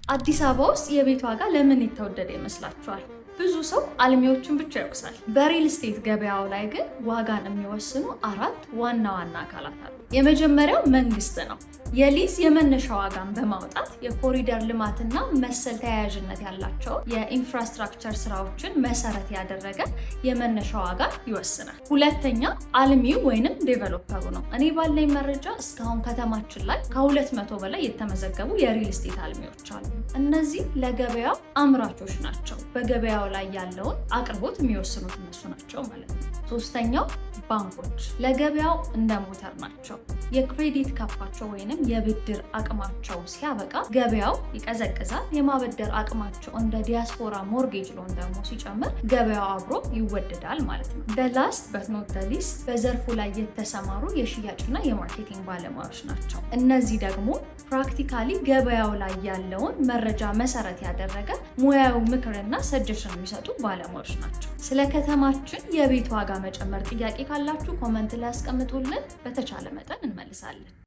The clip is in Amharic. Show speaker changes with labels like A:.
A: አዲስ አበባ ውስጥ የቤት ዋጋ ለምን የተወደደ ይመስላችኋል? ብዙ ሰው አልሚዎቹን ብቻ ይወቅሳል። በሪል ስቴት ገበያው ላይ ግን ዋጋን የሚወስኑ አራት ዋና አካላት አሉ። የመጀመሪያው መንግስት ነው። የሊዝ የመነሻ ዋጋን በማውጣት የኮሪደር ልማትና መሰል ተያያዥነት ያላቸው የኢንፍራስትራክቸር ስራዎችን መሰረት ያደረገ የመነሻ ዋጋ ይወስናል። ሁለተኛ አልሚው ወይንም ዴቨሎፐሩ ነው። እኔ ባለኝ መረጃ እስካሁን ከተማችን ላይ ከ200 በላይ የተመዘገቡ የሪል ስቴት አልሚዎች አሉ። እነዚህ ለገበያው አምራቾች ናቸው። በገበያው ላይ ያለውን አቅርቦት የሚወስኑት እነሱ ናቸው ማለት ነው። ሶስተኛው ባንኮች ለገበያው እንደ ሞተር ናቸው። የክሬዲት ካፓቸው ወይንም የብድር አቅማቸው ሲያበቃ ገበያው ይቀዘቅዛል። የማበደር አቅማቸው እንደ ዲያስፖራ ሞርጌጅ ሎን ደግሞ ሲጨምር ገበያው አብሮ ይወደዳል ማለት ነው። በላስት በት ኖት ዘ ሊስት በዘርፉ ላይ የተሰማሩ የሽያጭና የማርኬቲንግ ባለሙያዎች ናቸው። እነዚህ ደግሞ ፕራክቲካሊ ገበያው ላይ ያለውን መረጃ መሰረት ያደረገ ሙያዊ ምክርና ሰጀሽን የሚሰጡ ባለሙያዎች ናቸው። ስለ ከተማችን የቤት ዋጋ መጨመር ጥያቄ ካላችሁ ኮመንት ላይ አስቀምጡልን። በተቻለ መጠን እንመልሳለን።